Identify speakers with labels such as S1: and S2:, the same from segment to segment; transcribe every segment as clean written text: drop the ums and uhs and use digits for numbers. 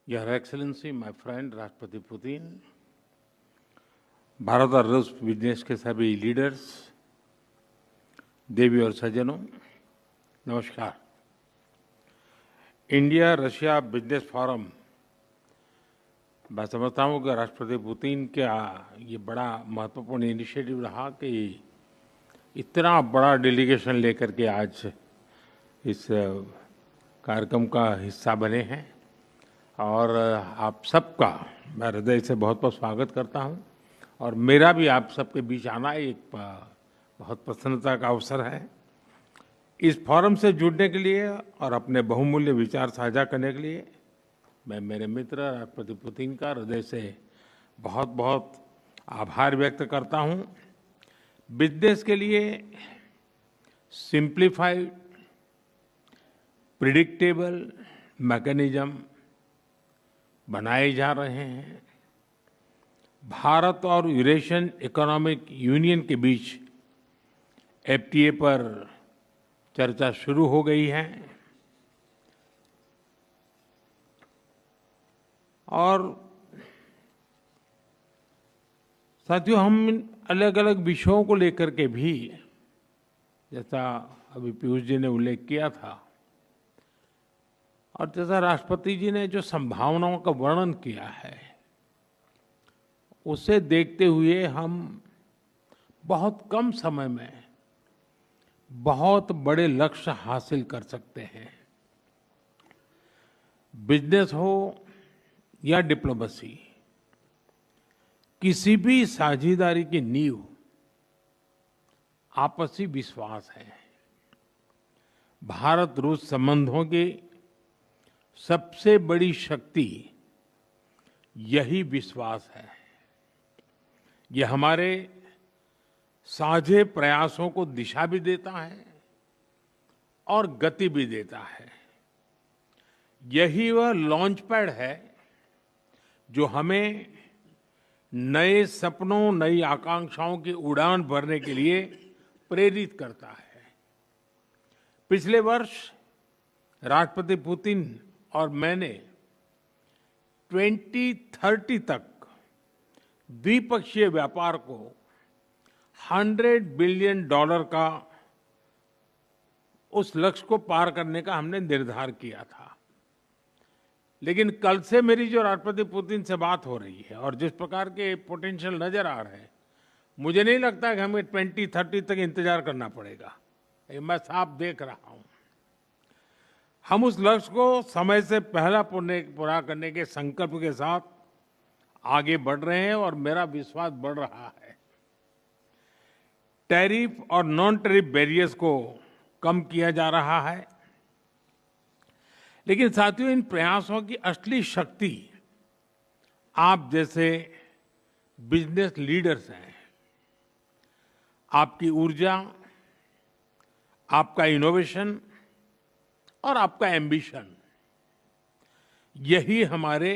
S1: Your Excellency, my friend राष्ट्रपति Putin, Bharat और रूस बिजनेस के सभी लीडर्स, देवी और सज्जनों, नमस्कार। इंडिया रशिया बिजनेस फोरम, मैं समझता हूँ कि राष्ट्रपति पुतिन का ये बड़ा महत्वपूर्ण इनिशिएटिव रहा कि इतना बड़ा डेलीगेशन लेकर के आज इस कार्यक्रम का हिस्सा बने हैं और आप सबका मैं हृदय से बहुत बहुत स्वागत करता हूं और मेरा भी आप सबके बीच आना एक बहुत प्रसन्नता का अवसर है। इस फोरम से जुड़ने के लिए और अपने बहुमूल्य विचार साझा करने के लिए मैं मेरे मित्र राष्ट्रपति पुतिन का हृदय से बहुत बहुत आभार व्यक्त करता हूं। बिजनेस के लिए सिंप्लीफाइड प्रिडिक्टेबल मैकेनिज्म बनाए जा रहे हैं। भारत और यूरेशियन इकोनॉमिक यूनियन के बीच एफटीए पर चर्चा शुरू हो गई है और साथियों, हम अलग अलग विषयों को लेकर के भी, जैसा अभी पीयूष जी ने उल्लेख किया था और जैसा राष्ट्रपति जी ने जो संभावनाओं का वर्णन किया है, उसे देखते हुए हम बहुत कम समय में बहुत बड़े लक्ष्य हासिल कर सकते हैं। बिजनेस हो या डिप्लोमेसी, किसी भी साझेदारी की नींव आपसी विश्वास है। भारत रूस संबंधों की सबसे बड़ी शक्ति यही विश्वास है। यह हमारे साझे प्रयासों को दिशा भी देता है और गति भी देता है। यही वह लॉन्च पैड है जो हमें नए सपनों, नई आकांक्षाओं की उड़ान भरने के लिए प्रेरित करता है। पिछले वर्ष राष्ट्रपति पुतिन और मैंने 2030 तक द्विपक्षीय व्यापार को $100 बिलियन का उस लक्ष्य को पार करने का हमने निर्धार किया था। लेकिन कल से मेरी जो राष्ट्रपति पुतिन से बात हो रही है और जिस प्रकार के पोटेंशियल नजर आ रहे हैं, मुझे नहीं लगता कि हमें 2030 तक इंतजार करना पड़ेगा। ये मैं साफ देख रहा हूं। हम उस लक्ष्य को समय से पहला पूरा करने के संकल्प के साथ आगे बढ़ रहे हैं और मेरा विश्वास बढ़ रहा है। टैरिफ और नॉन टैरिफ बैरियर्स को कम किया जा रहा है, लेकिन साथियों, इन प्रयासों की असली शक्ति आप जैसे बिजनेस लीडर्स हैं। आपकी ऊर्जा, आपका इनोवेशन और आपका एम्बिशन, यही हमारे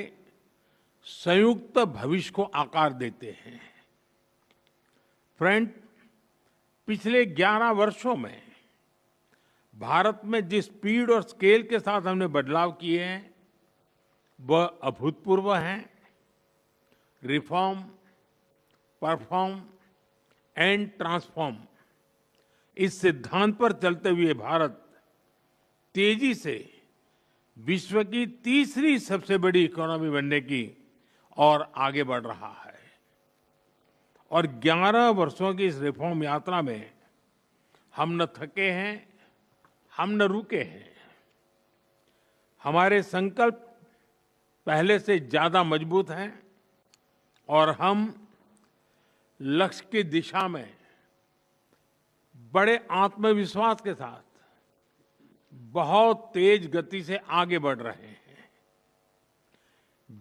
S1: संयुक्त भविष्य को आकार देते हैं। फ्रेंड, पिछले 11 वर्षों में भारत में जिस स्पीड और स्केल के साथ हमने बदलाव किए हैं, वह अभूतपूर्व हैं। रिफॉर्म, परफॉर्म एंड ट्रांसफॉर्म, इस सिद्धांत पर चलते हुए भारत तेजी से विश्व की तीसरी सबसे बड़ी इकोनॉमी बनने की और आगे बढ़ रहा है। और 11 वर्षों की इस रिफॉर्म यात्रा में हम न थके हैं, हम न रुके हैं। हमारे संकल्प पहले से ज्यादा मजबूत हैं और हम लक्ष्य की दिशा में बड़े आत्मविश्वास के साथ बहुत तेज गति से आगे बढ़ रहे हैं।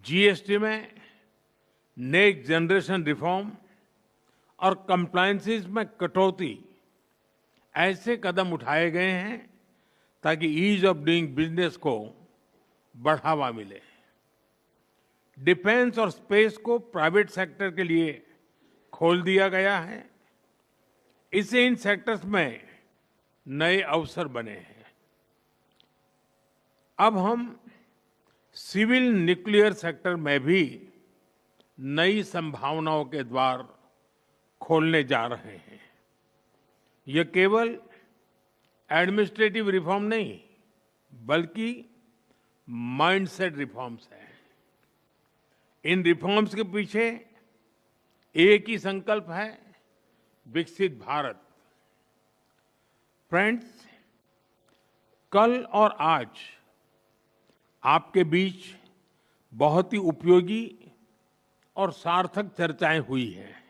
S1: जीएसटी में नेक्स्ट जनरेशन रिफॉर्म और कंप्लायंसेस में कटौती, ऐसे कदम उठाए गए हैं ताकि ईज ऑफ डूइंग बिजनेस को बढ़ावा मिले। डिफेंस और स्पेस को प्राइवेट सेक्टर के लिए खोल दिया गया है। इससे इन सेक्टर्स में नए अवसर बने हैं। अब हम सिविल न्यूक्लियर सेक्टर में भी नई संभावनाओं के द्वार खोलने जा रहे हैं। ये केवल एडमिनिस्ट्रेटिव रिफॉर्म नहीं, बल्कि माइंडसेट रिफॉर्म्स हैं। इन रिफॉर्म्स के पीछे एक ही संकल्प है, विकसित भारत। फ्रेंड्स, कल और आज आपके बीच बहुत ही उपयोगी और सार्थक चर्चाएं हुई हैं।